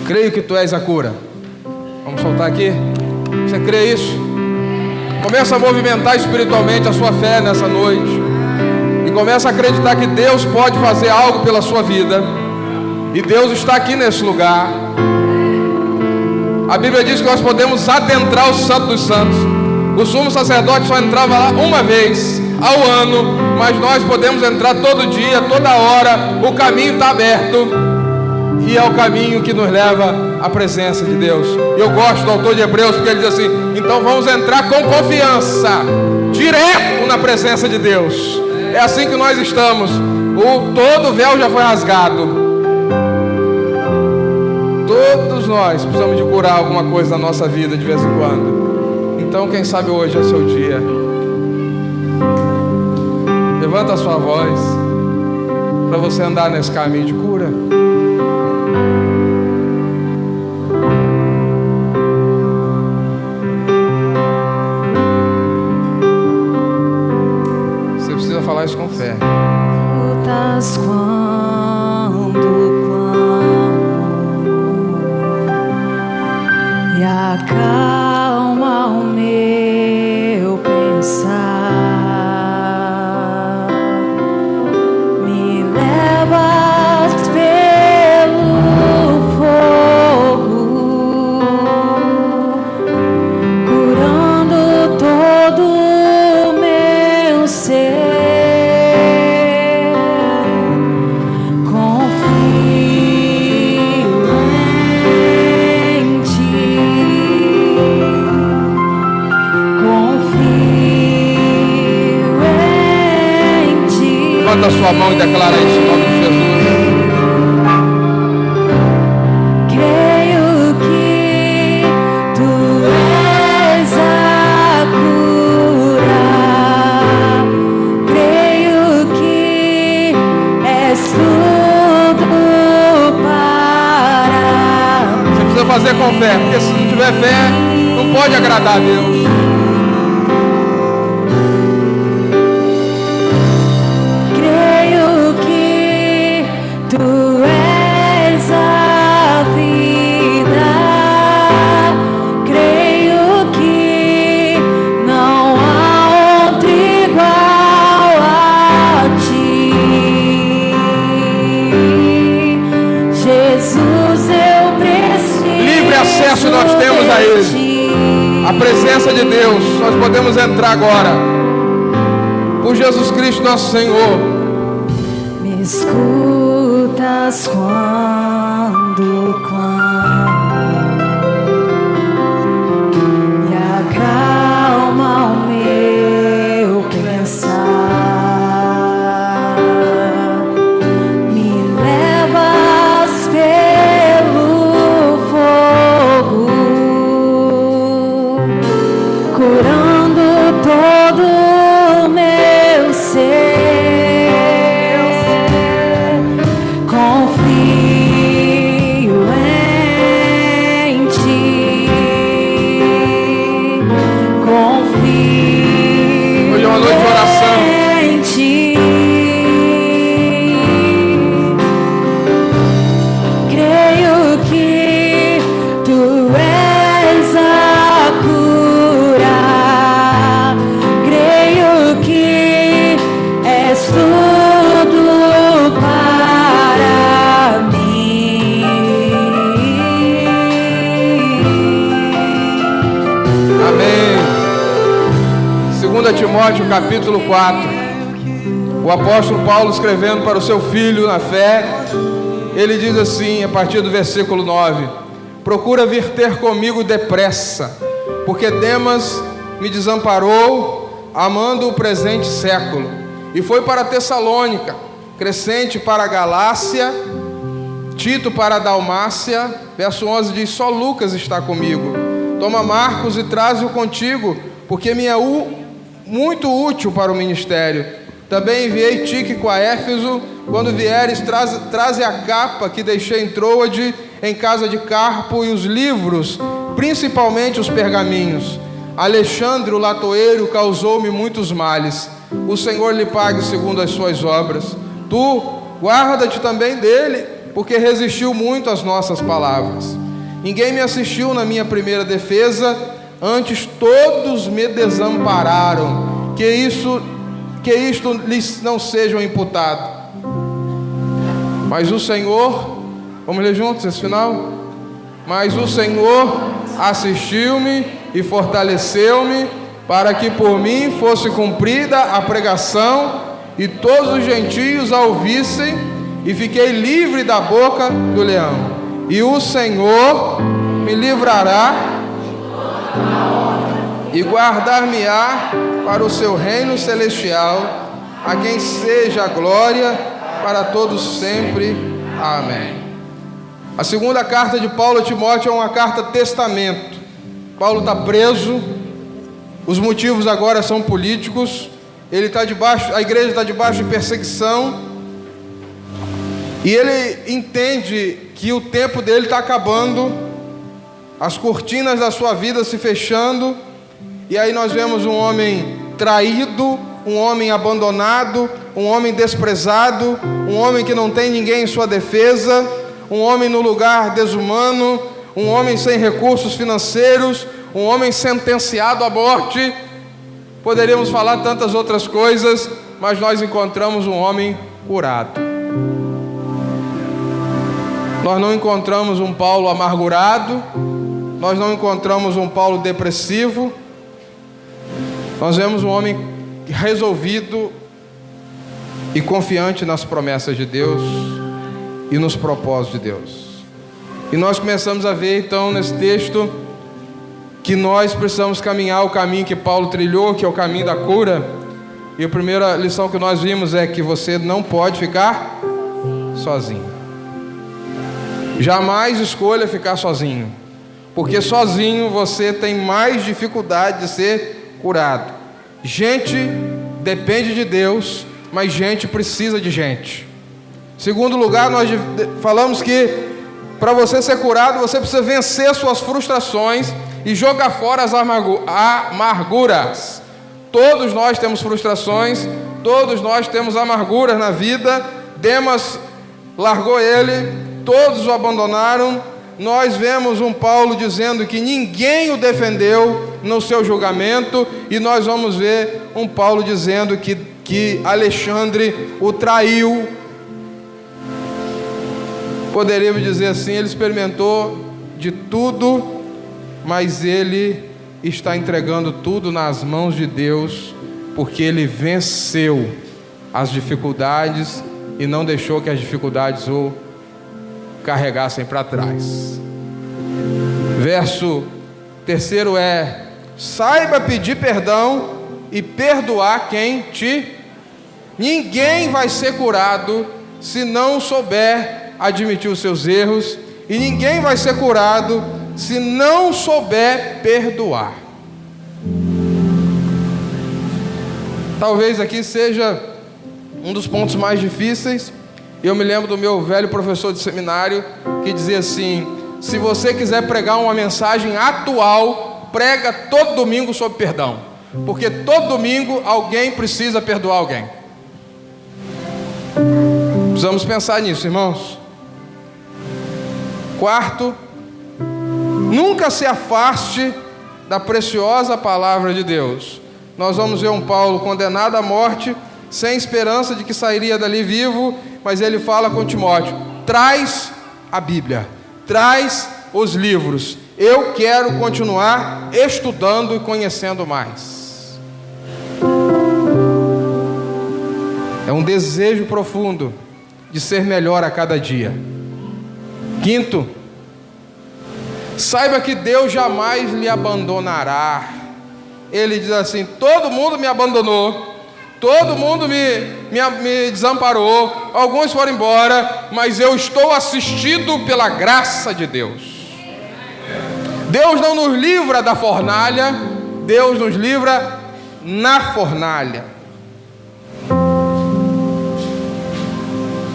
Creio que tu és a cura. Vamos soltar aqui. Você crê isso? Começa a movimentar espiritualmente a sua fé nessa noite. E começa a acreditar que Deus pode fazer algo pela sua vida. E Deus está aqui nesse lugar. A Bíblia diz que nós podemos adentrar o Santo dos Santos. O sumo sacerdote só entrava lá uma vez ao ano, mas nós podemos entrar todo dia, toda hora. O caminho está aberto e é o caminho que nos leva à presença de Deus. Eu gosto do autor de Hebreus porque ele diz assim: então vamos entrar com confiança, direto na presença de Deus. É assim que nós estamos. Todo o véu já foi rasgado. Todos nós precisamos de curar alguma coisa na nossa vida de vez em quando. Então quem sabe hoje é seu dia. Levanta a sua voz para você andar nesse caminho de cura. Você precisa falar isso com fé. Lutas quando clamo e acalma o meu pensar. Me levas pelo fogo, curando todo o meu ser. Levanta a sua mão e declara isso em nome de Jesus. Creio que tu és a cura. Creio que és tudo para mim. Você precisa fazer com fé, porque se não tiver fé, não pode agradar a Deus. Tu és a vida, creio que não há outro igual a ti. Jesus, eu preciso. Livre acesso nós temos a Ele. A presença de Deus, nós podemos entrar agora. Por Jesus Cristo nosso Senhor. Me escutas quando clamo e acalma o meu pensar. Me levas pelo fogo, curando todo o meu ser. Timóteo capítulo 4, o apóstolo Paulo escrevendo para o seu filho na fé, ele diz assim, a partir do versículo 9: procura vir ter comigo depressa, porque Demas me desamparou, amando o presente século, e foi para Tessalônica, Crescente para a Galácia, Tito para a Dalmácia. Verso 11 diz: só Lucas está comigo. Toma Marcos e traze-o contigo, porque me é muito útil para o ministério. Também enviei Tíquico a Éfeso. Quando vieres, traze a capa que deixei em Troade, em casa de Carpo, e os livros, principalmente os pergaminhos. Alexandre, o latoeiro, causou-me muitos males. O Senhor lhe pague segundo as suas obras. Tu, guarda-te também dele, porque resistiu muito às nossas palavras. Ninguém me assistiu na minha primeira defesa, antes todos me desampararam. Que isto lhes não seja imputado. Mas o Senhor, vamos ler juntos esse final? Mas o Senhor assistiu-me e fortaleceu-me, para que por mim fosse cumprida a pregação, e todos os gentios a ouvissem, e fiquei livre da boca do leão. E o Senhor me livrará e guardar-me-á para o seu reino celestial, a quem seja a glória para todos sempre. Amém. A segunda carta de Paulo a Timóteo é uma carta testamento. Paulo está preso, os motivos agora são políticos, a igreja está debaixo de perseguição, e ele entende que o tempo dele está acabando, as cortinas da sua vida se fechando, e aí nós vemos um homem traído, um homem abandonado, um homem desprezado, um homem que não tem ninguém em sua defesa, um homem no lugar desumano, um homem sem recursos financeiros, um homem sentenciado à morte. Poderíamos falar tantas outras coisas, mas nós encontramos um homem curado. Nós não encontramos um Paulo amargurado, nós não encontramos um Paulo depressivo, nós vemos um homem resolvido e confiante nas promessas de Deus e nos propósitos de Deus. E nós começamos a ver então nesse texto que nós precisamos caminhar o caminho que Paulo trilhou, que é o caminho da cura. E a primeira lição que nós vimos é que você não pode ficar sozinho. Jamais escolha ficar sozinho, porque sozinho você tem mais dificuldade de ser curado. Gente depende de Deus, mas gente precisa de gente. Segundo lugar, nós falamos que para você ser curado, você precisa vencer suas frustrações e jogar fora as amarguras. Todos nós temos frustrações, todos nós temos amarguras na vida. Demas largou ele, todos o abandonaram. Nós vemos um Paulo dizendo que ninguém o defendeu no seu julgamento, e nós vamos ver um Paulo dizendo que Alexandre o traiu. Poderíamos dizer assim, ele experimentou de tudo, mas ele está entregando tudo nas mãos de Deus, porque ele venceu as dificuldades e não deixou que as dificuldades o carregassem para trás. Verso 3 é: saiba pedir perdão e perdoar quem te... Ninguém vai ser curado se não souber admitir os seus erros, e ninguém vai ser curado se não souber perdoar. Talvez aqui seja um dos pontos mais difíceis. Eu me lembro do meu velho professor de seminário que dizia assim: se você quiser pregar uma mensagem atual, prega todo domingo sobre perdão, porque todo domingo alguém precisa perdoar alguém. Precisamos pensar nisso, irmãos. Quarto, nunca se afaste da preciosa palavra de Deus. Nós vamos ver um Paulo condenado à morte, sem esperança de que sairia dali vivo, mas ele fala com Timóteo: traz a Bíblia, traz os livros, eu quero continuar estudando e conhecendo mais. É um desejo profundo de ser melhor a cada dia. Quinto, saiba que Deus jamais lhe abandonará. Ele diz assim: todo mundo me abandonou, todo mundo me desamparou, alguns foram embora, mas eu estou assistido pela graça de Deus. Deus não nos livra da fornalha, Deus nos livra na fornalha.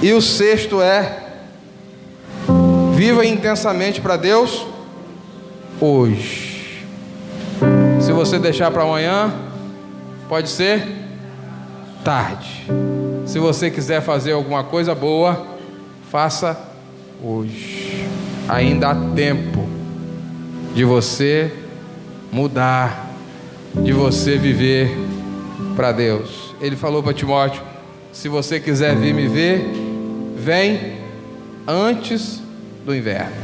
E o sexto é: viva intensamente para Deus hoje. Se você deixar para amanhã, pode ser tarde. Se você quiser fazer alguma coisa boa, faça hoje. Ainda há tempo de você mudar, de você viver para Deus. Ele falou para Timóteo: se você quiser vir me ver, vem antes do inverno,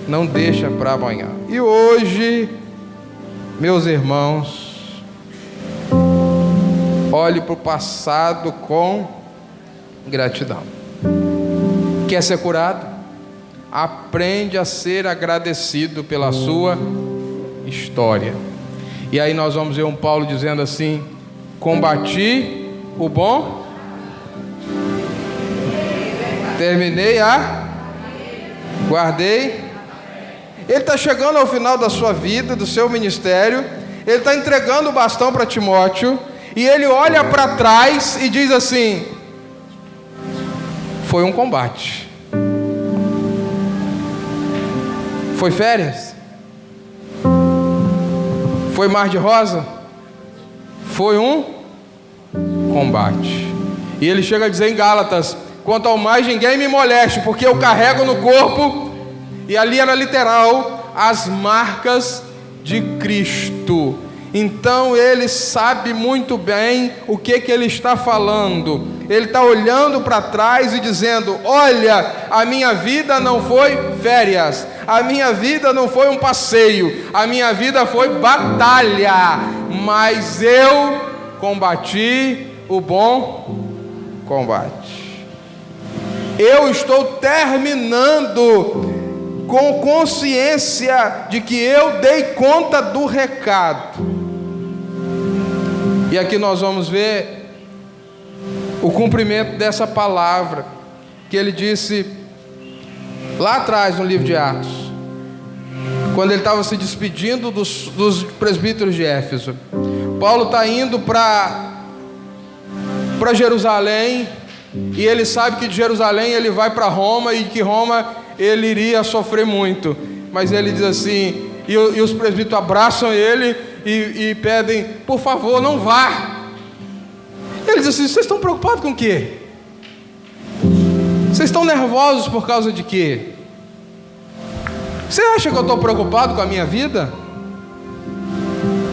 não deixa para amanhã. E hoje, meus irmãos, olhe para o passado com gratidão. Quer ser curado? Aprende a ser agradecido pela sua história. E aí nós vamos ver um Paulo dizendo assim: combati o bom, terminei guardei. Ele está chegando ao final da sua vida, do seu ministério. Ele está entregando o bastão para Timóteo, e ele olha para trás e diz assim: foi um combate. Foi férias? Foi mar de rosa? Foi um combate. E ele chega a dizer em Gálatas: quanto ao mais ninguém me moleste, porque eu carrego no corpo, e ali era literal, as marcas de Cristo. Então ele sabe muito bem o que ele está falando. Ele está olhando para trás e dizendo: olha, a minha vida não foi férias, a minha vida não foi um passeio, a minha vida foi batalha, mas eu combati o bom combate. Eu estou terminando com consciência de que eu dei conta do recado. E aqui nós vamos ver o cumprimento dessa palavra que ele disse lá atrás no livro de Atos, quando ele estava se despedindo dos presbíteros de Éfeso. Paulo está indo para Jerusalém, e ele sabe que de Jerusalém ele vai para Roma, e que Roma ele iria sofrer muito. Mas ele diz assim, e os presbíteros abraçam ele e pedem: por favor, não vá. Ele diz assim: vocês estão preocupados com o quê? Vocês estão nervosos por causa de quê? Você acha que eu estou preocupado com a minha vida?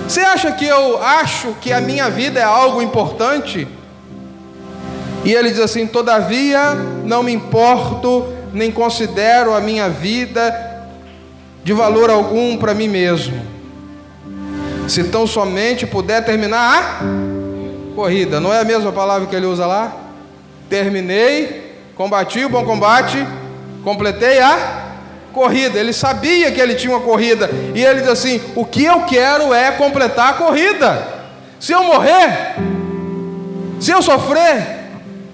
Você acha que eu acho que a minha vida é algo importante? E ele diz assim: todavia não me importo, nem considero a minha vida de valor algum para mim mesmo, se tão somente puder terminar a corrida. Não é a mesma palavra que ele usa lá? Terminei, combati o bom combate, completei a corrida. Ele sabia que ele tinha uma corrida, e ele diz assim: o que eu quero é completar a corrida. Se eu morrer, se eu sofrer,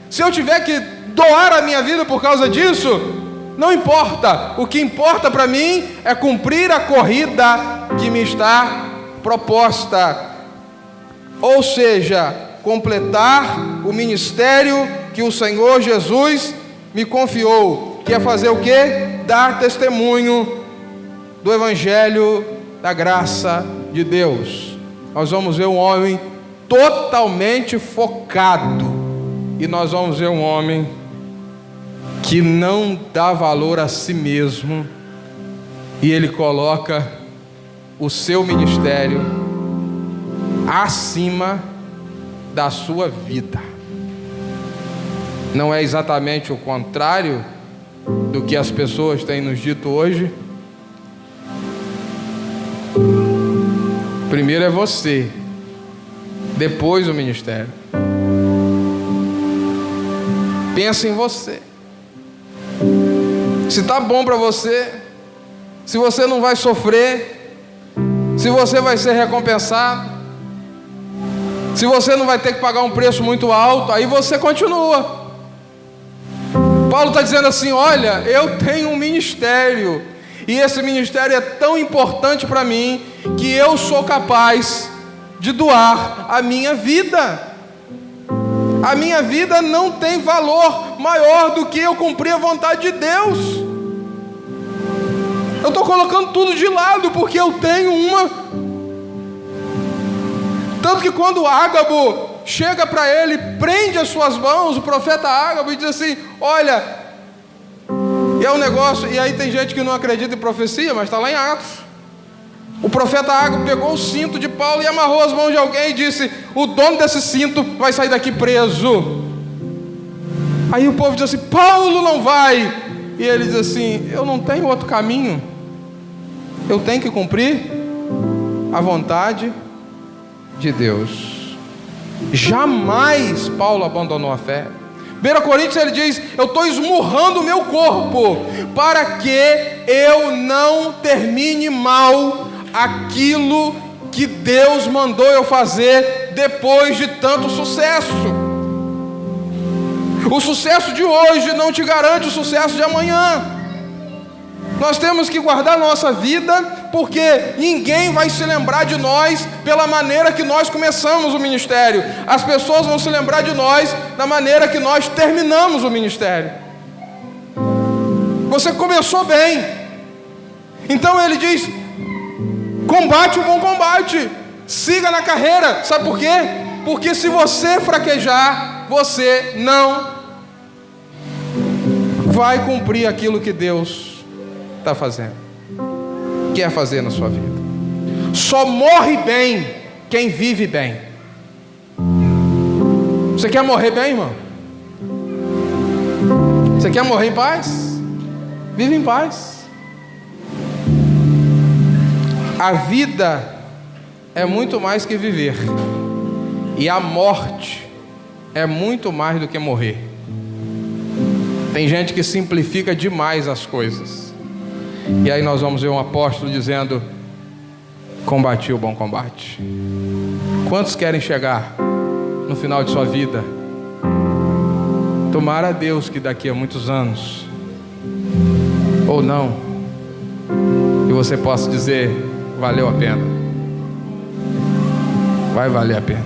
se eu tiver que doar a minha vida por causa disso, não importa. O que importa para mim é cumprir a corrida que me está proposta, ou seja, completar o ministério que o Senhor Jesus me confiou, que é fazer o quê? Dar testemunho do Evangelho da graça de Deus. Nós vamos ver um homem totalmente focado, e nós vamos ver um homem que não dá valor a si mesmo, e ele coloca o seu ministério acima da sua vida. Não é exatamente o contrário do que as pessoas têm nos dito hoje? Primeiro é você, depois o ministério. Pensa em você. Se está bom para você, se você não vai sofrer, se você vai ser recompensado, se você não vai ter que pagar um preço muito alto, aí você continua. Paulo está dizendo assim: olha, eu tenho um ministério, e esse ministério é tão importante para mim, que eu sou capaz de doar a minha vida. A minha vida não tem valor maior do que eu cumprir a vontade de Deus. Eu estou colocando tudo de lado, porque eu tenho uma. Tanto que quando Ágabo chega para ele, prende as suas mãos, o profeta Ágabo, e diz assim: olha, E é um negócio, e aí tem gente que não acredita em profecia, mas está lá em Atos. O profeta Ágabo pegou o cinto de Paulo e amarrou as mãos de alguém e disse: o dono desse cinto vai sair daqui preso. Aí o povo diz assim: Paulo não vai. E ele diz assim: eu não tenho outro caminho, eu tenho que cumprir a vontade de Deus. Jamais Paulo abandonou a fé. 1 Coríntios ele diz: eu estou esmurrando o meu corpo para que eu não termine mal aquilo que Deus mandou eu fazer depois de tanto sucesso. O sucesso de hoje não te garante o sucesso de amanhã. Nós temos que guardar nossa vida, porque ninguém vai se lembrar de nós pela maneira que nós começamos o ministério. As pessoas vão se lembrar de nós da maneira que nós terminamos o ministério. Você começou bem. Então ele diz: combate o bom combate, siga na carreira. Sabe por quê? Porque se você fraquejar, você não vai cumprir aquilo que Deus está fazendo, quer fazer na sua vida. Só morre bem quem vive bem. Você quer morrer bem, irmão? Você quer morrer em paz? Vive em paz. A vida é muito mais que viver, e a morte é muito mais do que morrer. Tem gente que simplifica demais as coisas. E aí nós vamos ver um apóstolo dizendo: combati o bom combate. Quantos querem chegar no final de sua vida? Tomara a Deus que daqui a muitos anos, ou não, que você possa dizer: valeu a pena. Vai valer a pena.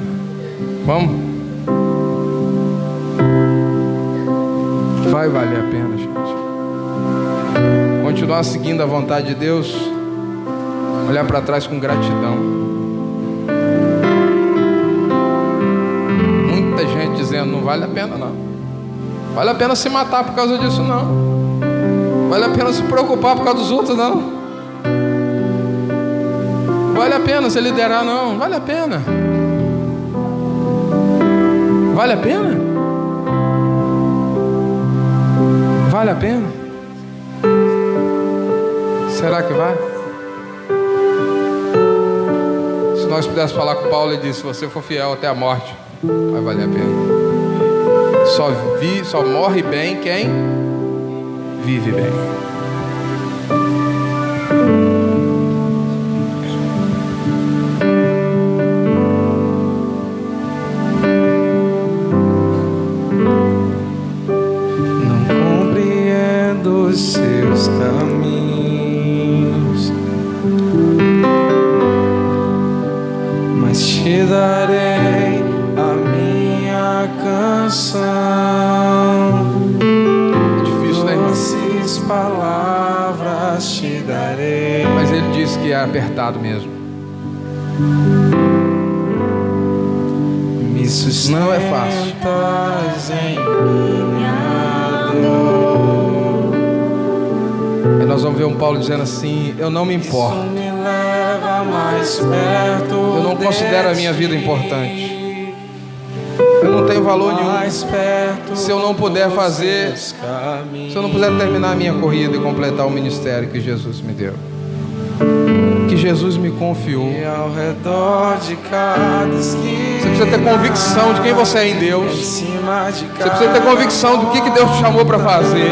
Vamos? Vai valer a pena, gente. Continuar seguindo a vontade de Deus, olhar para trás com gratidão. Muita gente dizendo: não vale a pena não. Vale a pena se matar por causa disso não. Vale a pena se preocupar por causa dos outros não. Vale a pena se liderar não. Vale a pena. Vale a pena? Vale a pena? Será que vai? Se nós pudéssemos falar com Paulo, ele disse: se você for fiel até a morte, vai valer a pena. Só morre bem quem vive bem. Seus caminhos, mas te darei a minha canção. É difícil, né, irmão? Doces palavras te darei. Mas ele disse que é apertado mesmo. Me sustentas não é fácil. Em minha dor. E nós vamos ver um Paulo dizendo assim: eu não me importo. Me leva mais perto. Eu não considero a minha vida importante. Eu não tenho valor nenhum se eu não puder fazer, se eu não puder terminar a minha corrida e completar o ministério que Jesus me deu, que Jesus me confiou. Você precisa ter convicção de quem você é em Deus. Você precisa ter convicção do que Deus te chamou para fazer.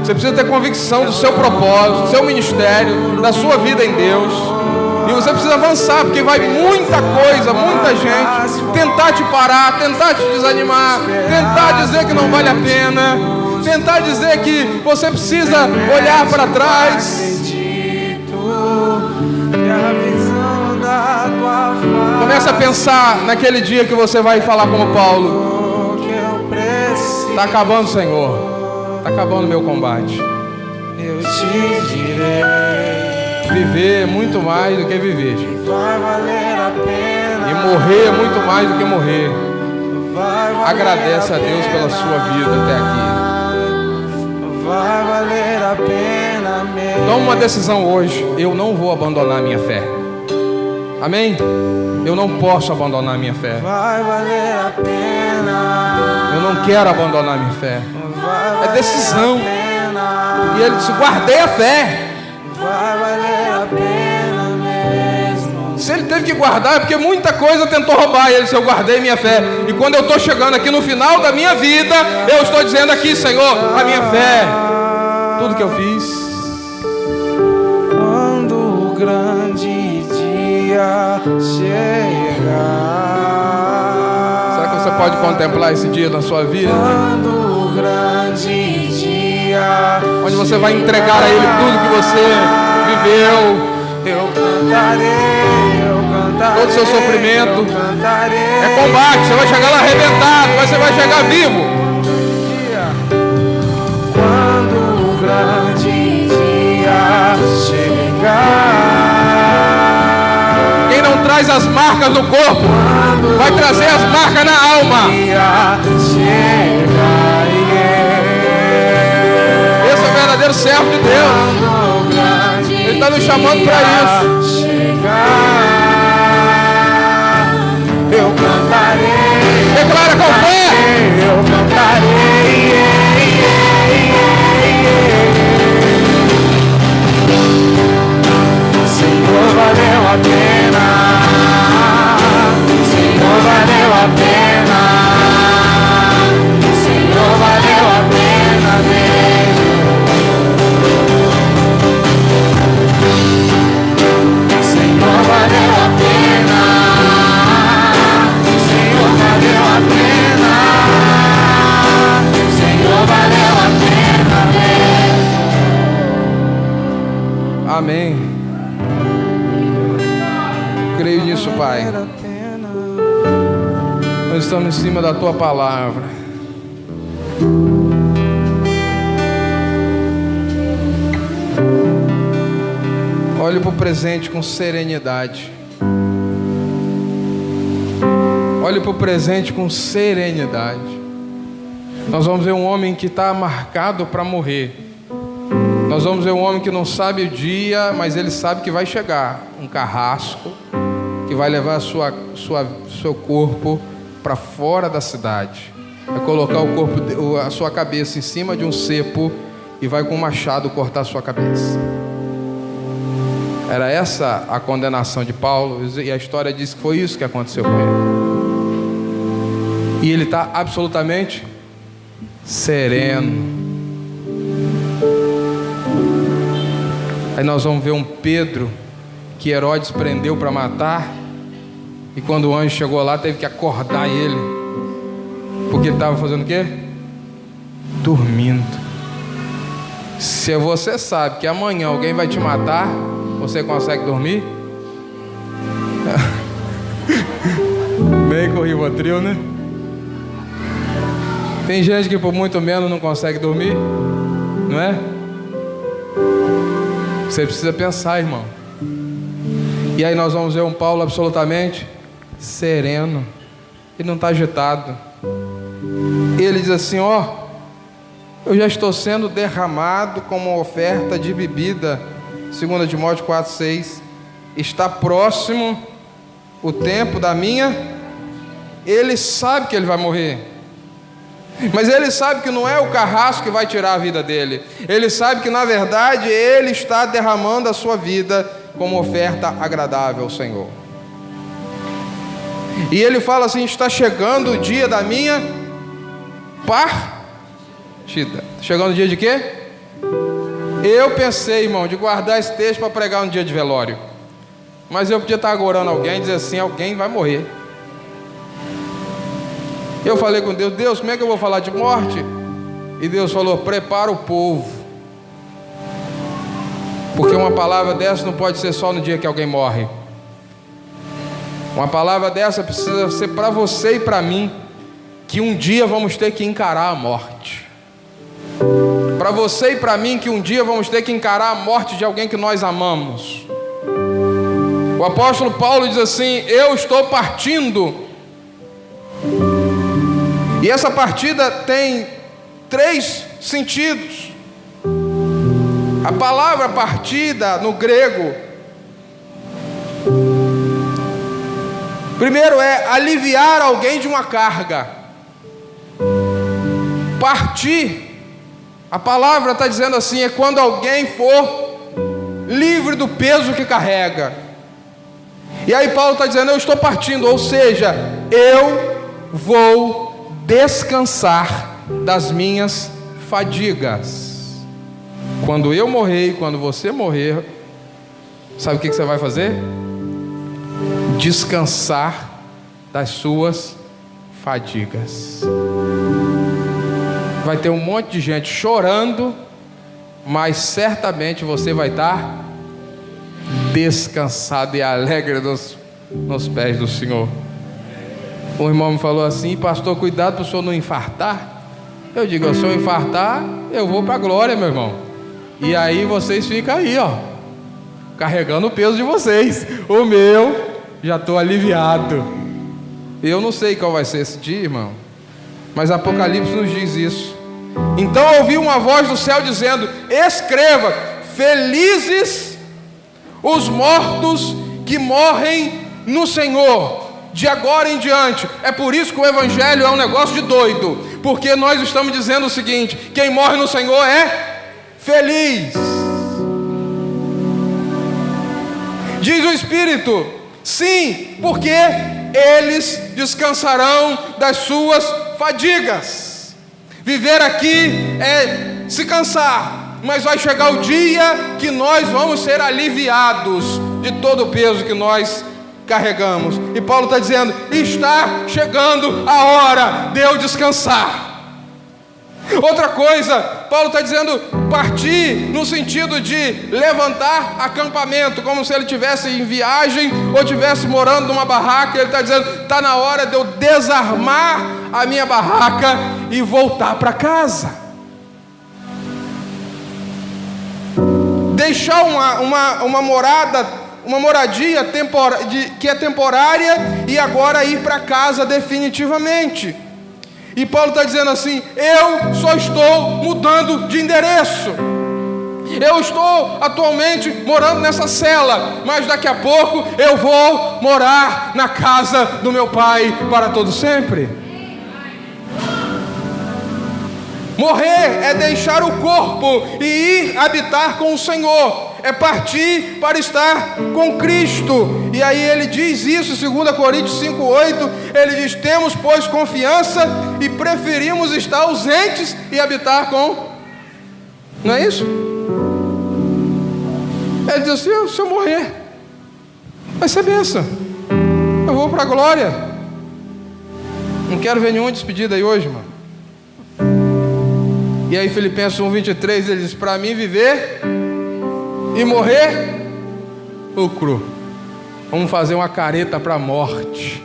Você precisa ter convicção do seu propósito, do seu ministério, da sua vida em Deus. E você precisa avançar, porque vai muita coisa, muita gente tentar te parar, tentar te desanimar, tentar dizer que não vale a pena, tentar dizer que você precisa olhar para trás. Começa a pensar naquele dia que você vai falar como Paulo: está acabando, Senhor. Está acabando o meu combate. Eu te direi: viver é muito mais do que viver, gente. Vai valer a pena. E morrer é muito mais do que morrer. Agradece a Deus pela sua vida até aqui. vai valer a pena mesmo. Toma uma decisão hoje. Eu não vou abandonar a minha fé. Amém? Eu não posso abandonar a minha fé. Vai valer a pena. Eu não quero abandonar a minha fé. É decisão. E ele disse: guardei a fé. Vai valer a pena mesmo. Se ele teve que guardar, é porque muita coisa tentou roubar. E ele disse: eu guardei minha fé. E quando eu estou chegando aqui no final da minha vida, eu estou dizendo aqui: Senhor, a minha fé, tudo que eu fiz. Quando o grande dia chegar. Será que você pode contemplar esse dia na sua vida? Quando o grande dia Onde você vai entregar a Ele tudo que você viveu. eu cantarei, todo o seu sofrimento. eu cantarei. É combate, você vai chegar lá arrebentado, mas você vai chegar vivo. Quando o grande dia chegar. Quem não traz as marcas no corpo, vai trazer as marcas na alma. Esse é o verdadeiro servo de Deus. Ele está nos chamando para isso. Eu cantarei. Declara com fé. Eu cantarei. Senhor, valeu a pena. Senhor, valeu a pena. Senhor, valeu a pena mesmo. Senhor, valeu a pena. Senhor, valeu a pena. Senhor, valeu a pena mesmo. Amém. Creio nisso, Pai. Nós estamos em cima da Tua palavra. Olhe para o presente com serenidade. Olhe para o presente com serenidade. Nós vamos ver um homem que está marcado para morrer. Nós vamos ver um homem que não sabe o dia, mas ele sabe que vai chegar. Um carrasco que vai levar seu corpo para fora da cidade. Vai colocar a sua cabeça em cima de um cepo e vai com um machado cortar a sua cabeça. Era essa a condenação de Paulo, e a história diz que foi isso que aconteceu com ele. E ele está absolutamente sereno. Aí nós vamos ver um Pedro que Herodes prendeu para matar, e quando o anjo chegou lá teve que acordar ele, porque ele estava fazendo o quê? Dormindo. Se você sabe que amanhã alguém vai te matar, você consegue dormir? Meio com o Rivotril, né? Tem gente que por muito menos não consegue dormir, não é? Você precisa pensar, irmão. E aí nós vamos ver um Paulo absolutamente sereno. Ele não está agitado. Ele diz assim: ó, eu já estou sendo derramado como oferta de bebida. 2 Timóteo 4,6. Está próximo o tempo da minha. Ele sabe que ele vai morrer, mas ele sabe que não é o carrasco que vai tirar a vida dele. Ele sabe que na verdade ele está derramando a sua vida como oferta agradável ao Senhor. E ele fala assim: está chegando o dia da minha partida. Chegando o dia de quê? Eu pensei, irmão, de guardar esse texto para pregar no dia de velório, mas eu podia estar agorando alguém e dizer assim: alguém vai morrer. Eu falei com Deus: Deus, como é que eu vou falar de morte? E Deus falou: prepara o povo, porque uma palavra dessa não pode ser só no dia que alguém morre. Uma palavra dessa precisa ser para você e para mim, que um dia vamos ter que encarar a morte. Para você e para mim, que um dia vamos ter que encarar a morte de alguém que nós amamos. O apóstolo Paulo diz assim: eu estou partindo. E essa partida tem 3 sentidos. A palavra partida no grego, primeiro é aliviar alguém de uma carga. Partir, a palavra está dizendo assim, é quando alguém for livre do peso que carrega. E aí Paulo está dizendo, eu estou partindo, ou seja, eu vou descansar das minhas fadigas. Quando eu morrer e quando você morrer, sabe o que você vai fazer? Descansar das suas fadigas. Vai ter um monte de gente chorando, mas certamente você vai estar descansado e alegre nos pés do Senhor. O irmão me falou assim, pastor, cuidado para o senhor não infartar. Eu digo, se eu infartar, eu vou para a glória, meu irmão. E aí vocês ficam aí, ó, carregando o peso de vocês. O meu, já estou aliviado. Eu não sei qual vai ser esse dia, irmão, mas Apocalipse nos diz isso. Então ouvi uma voz do céu dizendo, escreva, felizes os mortos que morrem no Senhor, de agora em diante. É por isso que o Evangelho é um negócio de doido, porque nós estamos dizendo o seguinte, quem morre no Senhor é feliz. Diz o Espírito, sim, porque eles descansarão das suas fadigas. Viver aqui é se cansar, mas vai chegar o dia que nós vamos ser aliviados de todo o peso que nós carregamos. E Paulo está dizendo, está chegando a hora de eu descansar. Outra coisa, Paulo está dizendo partir no sentido de levantar acampamento, como se ele estivesse em viagem ou estivesse morando numa barraca. Ele está dizendo, está na hora de eu desarmar a minha barraca e voltar para casa. Deixar uma moradia que é temporária e agora ir para casa definitivamente. E Paulo está dizendo assim, eu só estou mudando de endereço. Eu estou atualmente morando nessa cela, mas daqui a pouco eu vou morar na casa do meu pai para todo sempre. Morrer é deixar o corpo e ir habitar com o Senhor. É partir para estar com Cristo. E aí ele diz isso, 2 Coríntios 5:8. Ele diz, temos pois confiança e preferimos estar ausentes e habitar com... Não é isso? Ele diz assim, se eu morrer, vai ser bênção. Eu vou para a glória. Não quero ver nenhuma despedida aí hoje, mano. E aí Filipenses 1:23, ele diz, para mim viver e morrer, lucro. Vamos fazer uma careta para a morte,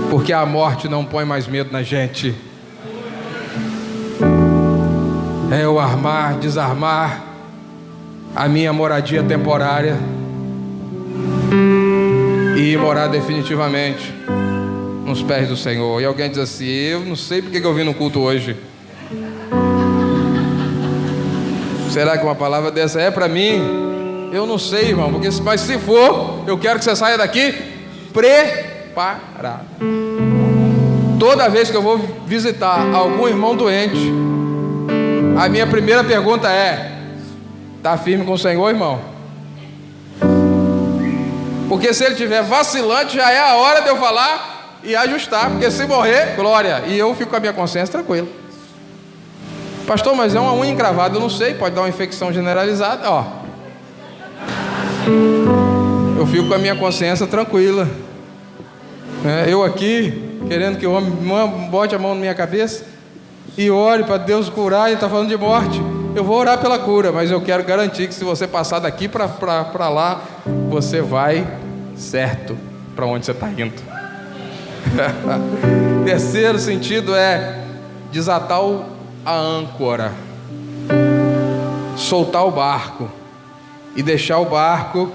porque a morte não põe mais medo na gente. É eu desarmar a minha moradia temporária e ir morar definitivamente nos pés do Senhor. E alguém diz assim, eu não sei porque que eu vim no culto hoje. Será que uma palavra dessa é para mim? Eu não sei, irmão, mas se for, eu quero que você saia daqui preparado. Toda vez que eu vou visitar algum irmão doente, a minha primeira pergunta é, está firme com o Senhor, irmão? Porque se ele estiver vacilante, já é a hora de eu falar e ajustar, porque se morrer, glória, e eu fico com a minha consciência tranquila. Pastor, mas é uma unha encravada, eu não sei, pode dar uma infecção generalizada, ó. Eu fico com a minha consciência tranquila. Eu aqui, querendo que o homem bote a mão na minha cabeça e ore para Deus curar, ele está falando de morte. Eu vou orar pela cura, mas eu quero garantir que se você passar daqui para lá, você vai certo para onde você está indo. Terceiro sentido é desatar a âncora, soltar o barco e deixar o barco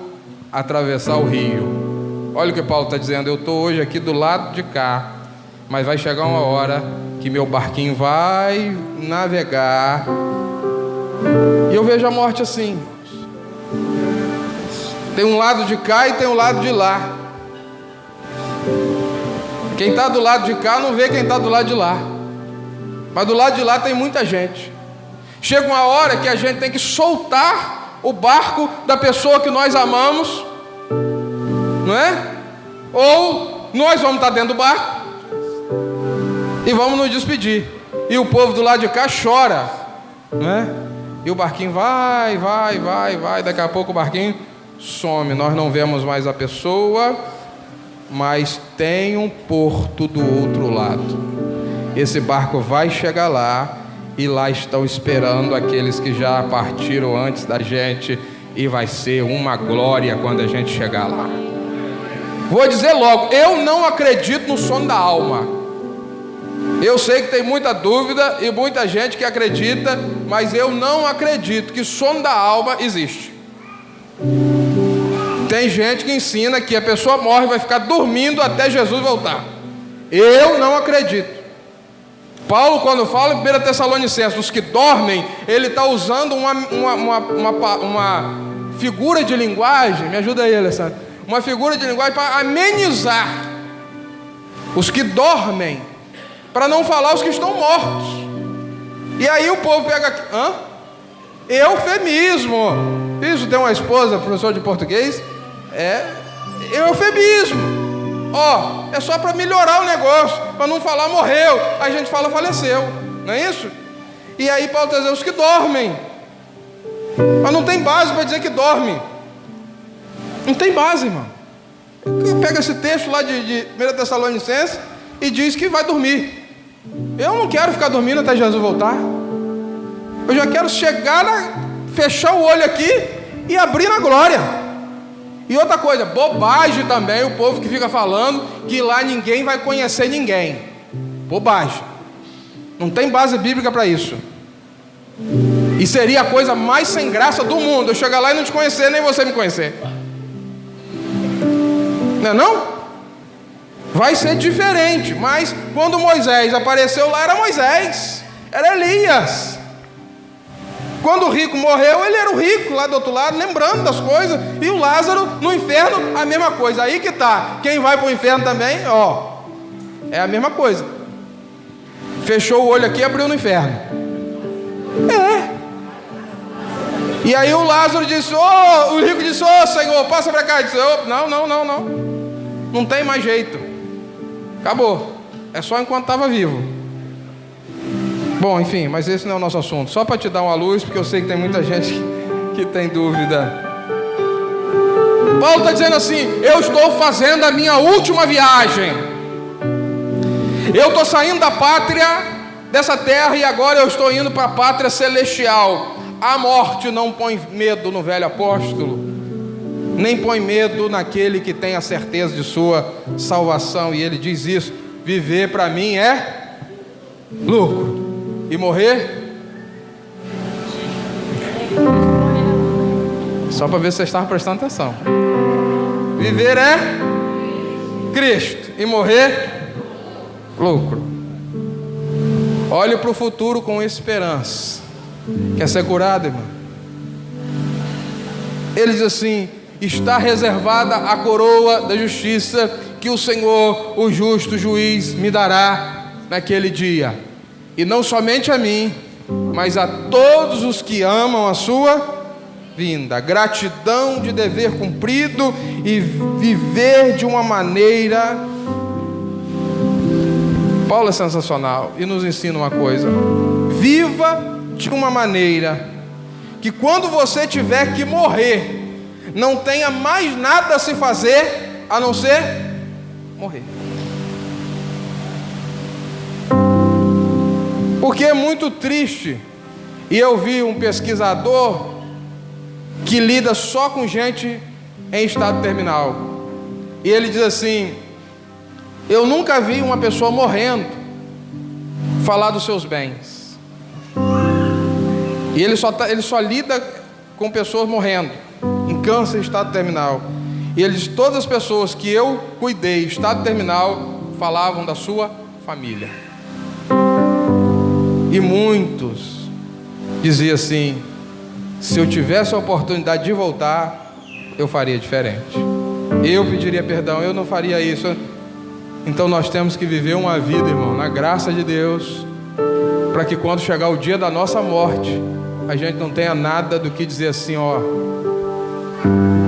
atravessar o rio. Olha o que Paulo está dizendo, eu estou hoje aqui do lado de cá, mas vai chegar uma hora que meu barquinho vai navegar E eu vejo a morte assim. Tem um lado de cá e tem um lado de lá. Quem está do lado de cá não vê quem está do lado de lá. Mas do lado de lá tem muita gente. Chega uma hora que a gente tem que soltar o barco da pessoa que nós amamos, não é? Ou nós vamos estar dentro do barco e vamos nos despedir. E o povo do lado de cá chora, não é? E o barquinho vai. Daqui a pouco o barquinho some. Nós não vemos mais a pessoa, mas tem um porto do outro lado. Esse barco vai chegar lá, e lá estão esperando aqueles que já partiram antes da gente, e vai ser uma glória quando a gente chegar lá. Vou dizer logo, eu não acredito no sono da alma. Eu sei que tem muita dúvida e muita gente que acredita, mas eu não acredito que sono da alma existe. Tem gente que ensina que a pessoa morre e vai ficar dormindo até Jesus voltar. Eu não acredito. Paulo, quando fala em 1 Tessalonicenses, os que dormem, ele está usando uma figura de linguagem. Me ajuda aí, Alessandro. Uma figura de linguagem para amenizar os que dormem, para não falar os que estão mortos. E aí o povo pega aqui, eufemismo. Isso, tem uma esposa, professor de português, eufemismo. É só para melhorar o negócio, para não falar morreu, a gente fala faleceu, não é isso? E aí Paulo está dizendo os que dormem, mas não tem base para dizer que dorme. Não tem base, irmão. Pega esse texto lá de 1 Tessalonicenses e diz que vai dormir. Eu não quero ficar dormindo até Jesus voltar. Eu já quero chegar fechar o olho aqui e abrir na glória. E outra coisa, bobagem também, o povo que fica falando que lá ninguém vai conhecer ninguém. Bobagem. Não tem base bíblica para isso. E seria a coisa mais sem graça do mundo, eu chegar lá e não te conhecer, nem você me conhecer. Não é não? Vai ser diferente. Mas quando Moisés apareceu lá, era Moisés, era Elias. Quando o rico morreu, ele era o rico lá do outro lado, lembrando das coisas. E o Lázaro no inferno, a mesma coisa. Aí que está. Quem vai para o inferno também, é a mesma coisa. Fechou o olho aqui e abriu no inferno. E aí o Lázaro disse, o rico disse, Senhor, passa para cá. Ele disse, não. Não tem mais jeito. Acabou. É só enquanto estava vivo. Bom, enfim, mas esse não é o nosso assunto. Só para te dar uma luz, porque eu sei que tem muita gente que tem dúvida. Paulo está dizendo assim, eu estou fazendo a minha última viagem. Eu estou saindo da pátria, dessa terra, e agora eu estou indo para a pátria celestial. A morte não põe medo no velho apóstolo, nem põe medo naquele que tem a certeza de sua salvação. E ele diz isso, viver para mim é lucro, e morrer, só para ver se vocês estavam prestando atenção. Viver é Cristo, e morrer, lucro. Olhe para o futuro com esperança. Quer ser curado, irmão? Ele diz assim, está reservada a coroa da justiça que o Senhor, o justo juiz, me dará naquele dia. E não somente a mim, mas a todos os que amam a sua vinda. Gratidão de dever cumprido e viver de uma maneira... Paulo é sensacional e nos ensina uma coisa. Viva de uma maneira que quando você tiver que morrer, não tenha mais nada a se fazer a não ser morrer. Porque é muito triste. E eu vi um pesquisador que lida só com gente em estado terminal. E ele diz assim, eu nunca vi uma pessoa morrendo falar dos seus bens. E ele só lida com pessoas morrendo em câncer, estado terminal. E ele diz, todas as pessoas que eu cuidei, estado terminal, falavam da sua família. E muitos diziam assim, Se eu tivesse a oportunidade de voltar, eu faria diferente. Eu pediria perdão, eu não faria isso. Então nós temos que viver uma vida, irmão, na graça de Deus, para que quando chegar o dia da nossa morte, a gente não tenha nada do que dizer assim, ó,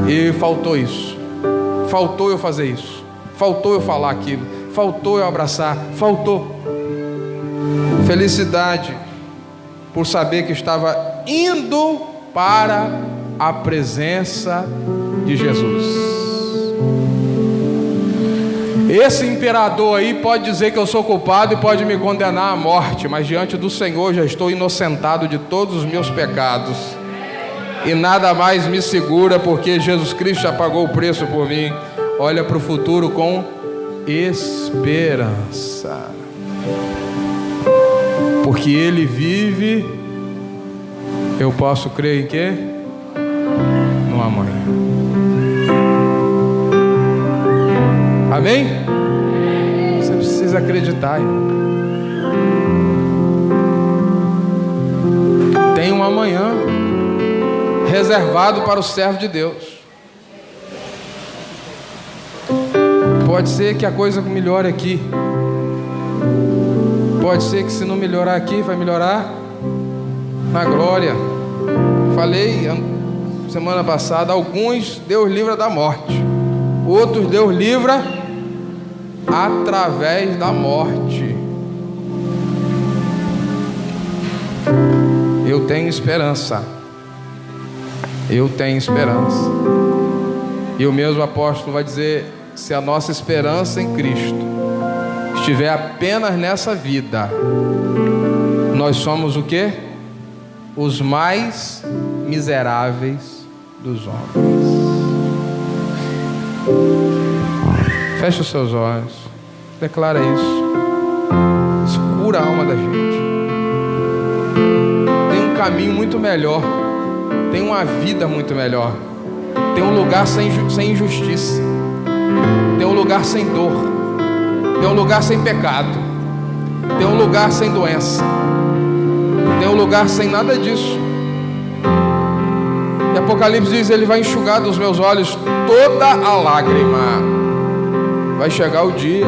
e faltou isso, faltou eu fazer isso, faltou eu falar aquilo, faltou eu abraçar, faltou. Felicidade por saber que estava indo para a presença de Jesus. Esse imperador aí pode dizer que eu sou culpado e pode me condenar à morte, mas diante do Senhor já estou inocentado de todos os meus pecados, e nada mais me segura, porque Jesus Cristo já pagou o preço por mim. Olha para o futuro com esperança, porque Ele vive. Eu posso crer em quê? No amanhã. Amém? Você precisa acreditar, irmão. Tem um amanhã reservado para o servo de Deus. Pode ser que a coisa melhore aqui. Pode ser que se não melhorar aqui, vai melhorar na glória. Falei semana passada, alguns Deus livra da morte, outros Deus livra através da morte. Eu tenho esperança. Eu tenho esperança. E o mesmo apóstolo vai dizer: se a nossa esperança em Cristo estiver apenas nessa vida, nós somos o quê? Os mais miseráveis dos homens. Feche os seus olhos. Declara isso. Isso cura a alma da gente. Tem um caminho muito melhor. Tem uma vida muito melhor. Tem um lugar sem injustiça. Tem um lugar sem dor. Tem um lugar sem pecado. Tem um lugar sem doença. Tem um lugar sem nada disso. E Apocalipse diz: Ele vai enxugar dos meus olhos toda a lágrima. Vai chegar o dia.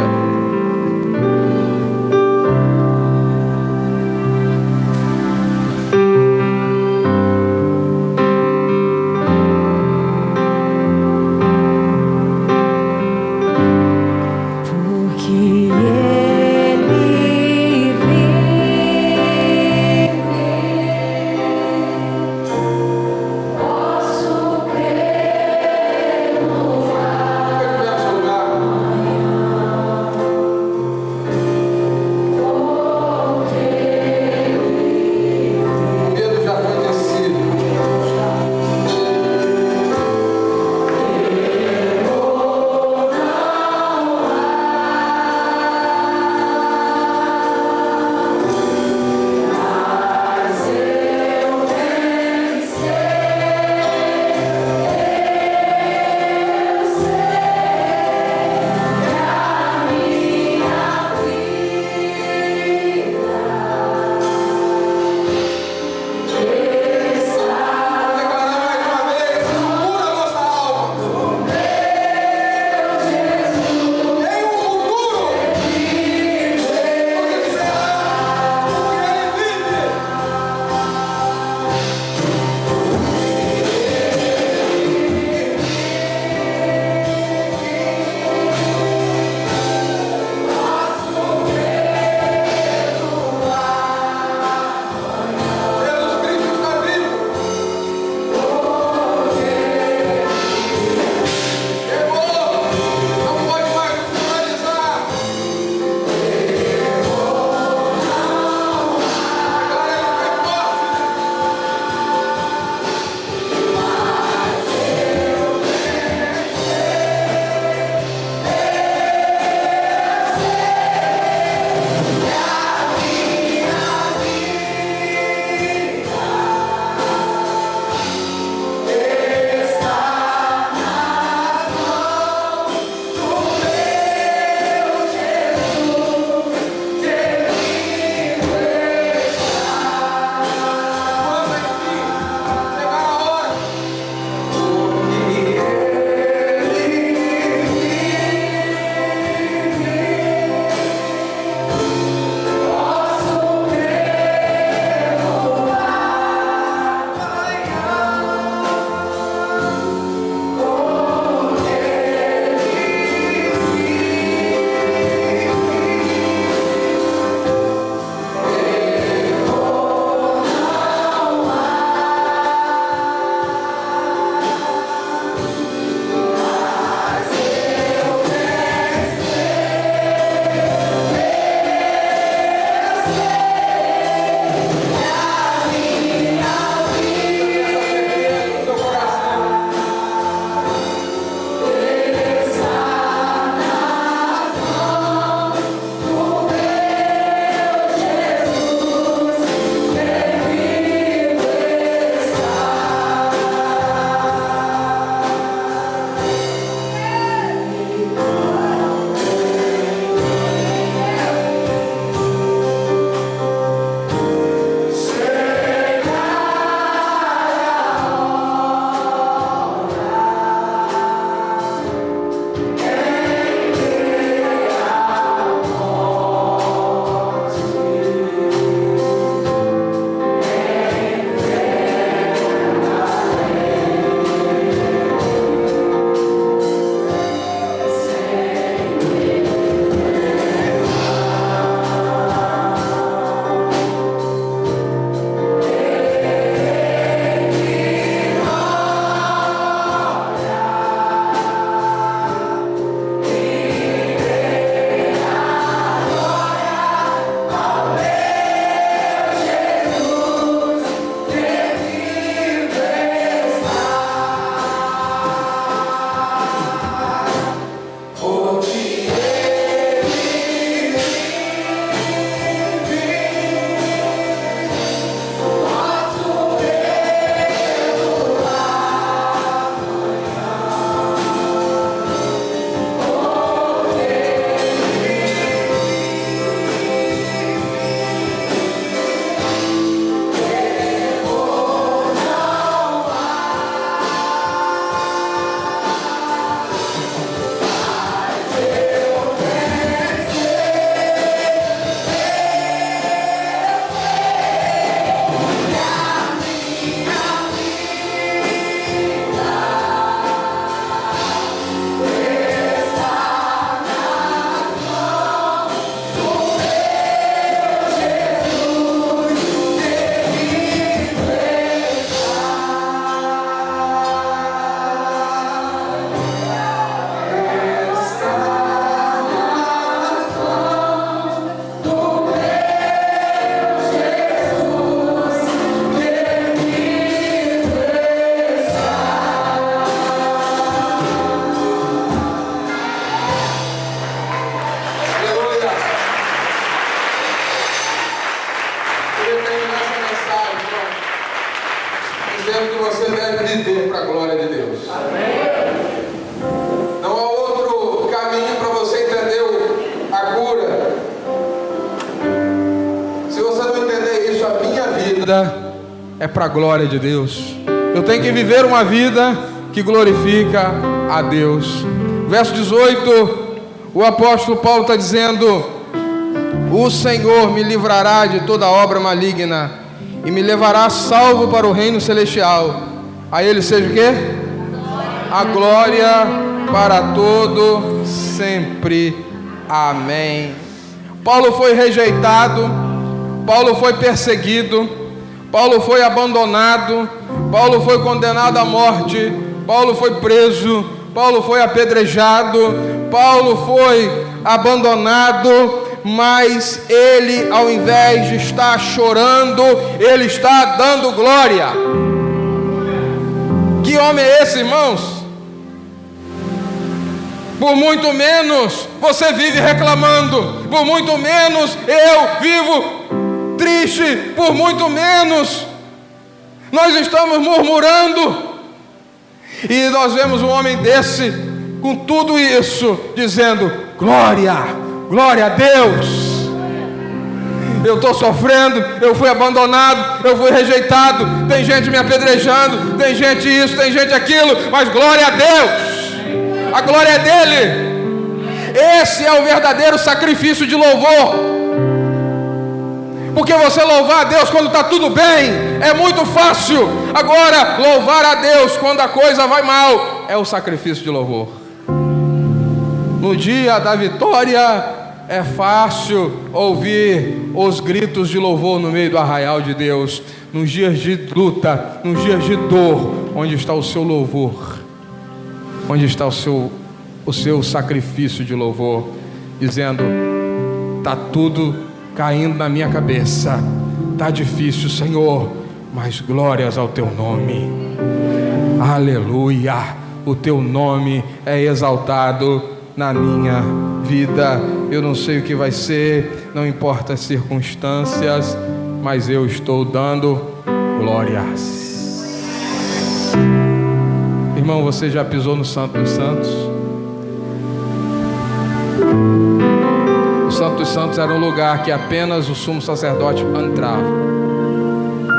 vida é para a glória de Deus. Eu tenho que viver uma vida que glorifica a Deus. Verso 18, o apóstolo Paulo está dizendo: o Senhor me livrará de toda obra maligna e me levará salvo para o reino celestial. A Ele seja o quê? A glória para todo sempre. Amém. Paulo foi rejeitado, Paulo foi perseguido, Paulo foi abandonado, Paulo foi condenado à morte, Paulo foi preso, Paulo foi apedrejado, Paulo foi abandonado, mas ele, ao invés de estar chorando, ele está dando glória. Que homem é esse, irmãos? Por muito menos você vive reclamando, por muito menos eu vivo triste, por muito menos nós estamos murmurando. E nós vemos um homem desse, com tudo isso, dizendo: glória, glória a Deus. Eu estou sofrendo, eu fui abandonado, eu fui rejeitado, tem gente me apedrejando, tem gente isso, tem gente aquilo, mas glória a Deus. A glória é dele. Esse é o verdadeiro sacrifício de louvor. Porque você louvar a Deus quando está tudo bem é muito fácil. Agora, louvar a Deus quando a coisa vai mal é o sacrifício de louvor. No dia da vitória é fácil ouvir os gritos de louvor no meio do arraial de Deus. Nos dias de luta, nos dias de dor, onde está o seu louvor? Onde está o seu sacrifício de louvor? Dizendo: está tudo caindo na minha cabeça, está difícil, Senhor, mas glórias ao teu nome. Aleluia, o teu nome é exaltado na minha vida. Eu não sei o que vai ser, não importa as circunstâncias, mas eu estou dando glórias. Irmão, você já pisou no Santo dos Santos? O Santo dos Santos era um lugar que apenas o sumo sacerdote entrava,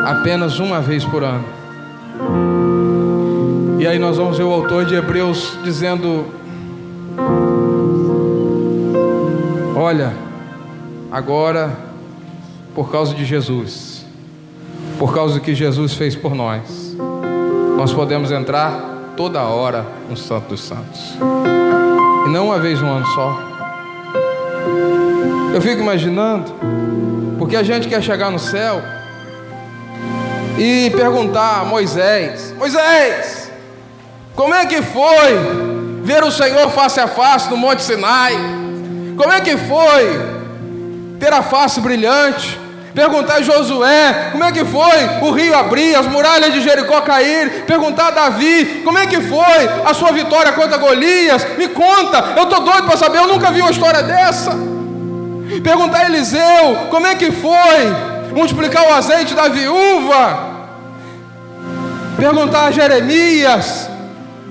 apenas uma vez por ano. E aí nós vamos ver o autor de Hebreus dizendo: olha, agora, por causa de Jesus, por causa do que Jesus fez por nós, nós podemos entrar toda hora no Santo dos Santos, e não uma vez no ano só. Eu fico imaginando, porque a gente quer chegar no céu e perguntar a Moisés: Moisés, como é que foi ver o Senhor face a face no Monte Sinai? Como é que foi ter a face brilhante? Perguntar a Josué: como é que foi o rio abrir, as muralhas de Jericó cair? Perguntar a Davi: como é que foi a sua vitória contra Golias? Me conta, eu estou doido para saber, eu nunca vi uma história dessa. Perguntar a Eliseu: como é que foi multiplicar o azeite da viúva? Perguntar a Jeremias,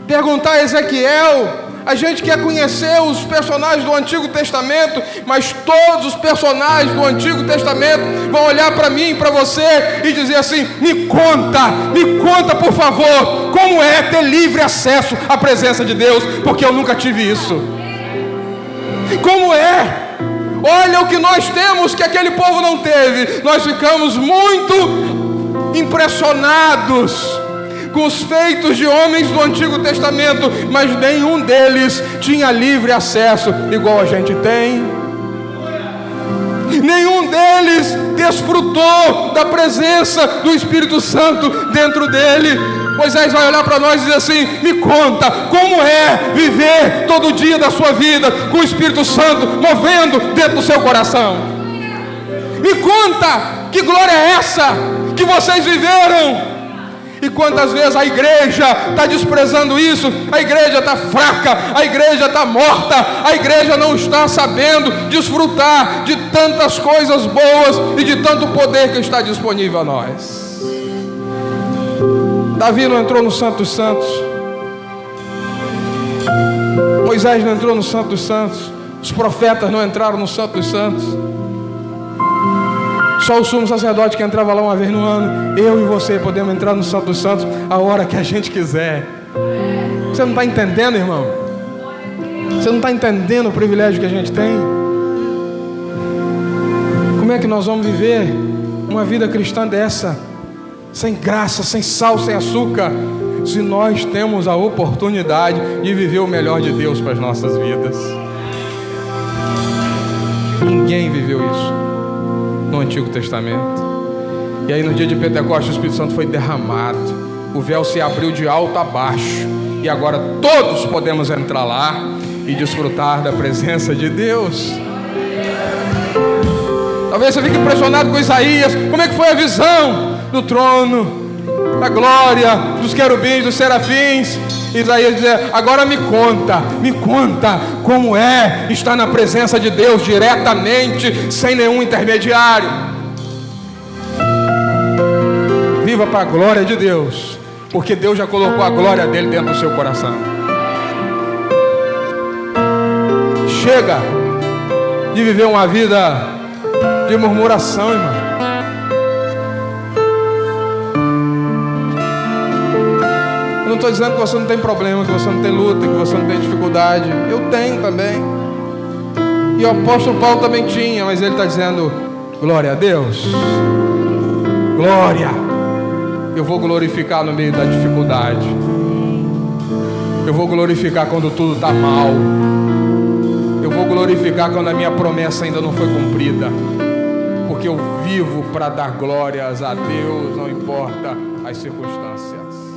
perguntar a Ezequiel. A gente quer conhecer os personagens do Antigo Testamento, mas todos os personagens do Antigo Testamento vão olhar para mim e para você e dizer assim: me conta por favor, como é ter livre acesso à presença de Deus, porque eu nunca tive isso. Como é? Olha o que nós temos que aquele povo não teve. Nós ficamos muito impressionados com os feitos de homens do Antigo Testamento, mas nenhum deles tinha livre acesso igual a gente tem. Nenhum deles desfrutou da presença do Espírito Santo dentro dele. Moisés vai olhar para nós e dizer assim: me conta como é viver todo dia da sua vida com o Espírito Santo movendo dentro do seu coração. Me conta que glória é essa que vocês viveram. E quantas vezes a igreja está desprezando isso? A igreja está fraca, a igreja está morta, a igreja não está sabendo desfrutar de tantas coisas boas e de tanto poder que está disponível a nós. Davi não entrou no Santo dos Santos, Moisés não entrou no Santo dos Santos, os profetas não entraram no Santo dos Santos, Só o sumo sacerdote que entrava lá uma vez no ano. Eu e você podemos entrar no Santo dos Santos a hora que a gente quiser. Você não está entendendo, irmão? Você não está entendendo o privilégio que a gente tem? Como é que nós vamos viver uma vida cristã dessa? Sem graça, sem sal, sem açúcar, se nós temos a oportunidade de viver o melhor de Deus para as nossas vidas. Ninguém viveu isso no Antigo Testamento. E aí no dia de Pentecostes o Espírito Santo foi derramado, o véu se abriu de alto a baixo, e agora todos podemos entrar lá e desfrutar da presença de Deus. Talvez você fique impressionado com Isaías. Como é que foi a visão do trono, da glória, dos querubins, dos serafins? Isaías dizia: agora me conta como é estar na presença de Deus diretamente, sem nenhum intermediário. Viva para a glória de Deus, porque Deus já colocou a glória dele dentro do seu coração. Chega de viver uma vida de murmuração, irmão. Eu não estou dizendo que você não tem problema, que você não tem luta, que você não tem dificuldade. Eu tenho também. E o apóstolo Paulo também tinha, mas ele está dizendo: glória a Deus. Glória. Eu vou glorificar no meio da dificuldade. Eu vou glorificar quando tudo está mal. Eu vou glorificar quando a minha promessa ainda não foi cumprida. Porque eu vivo para dar glórias a Deus, não importa as circunstâncias.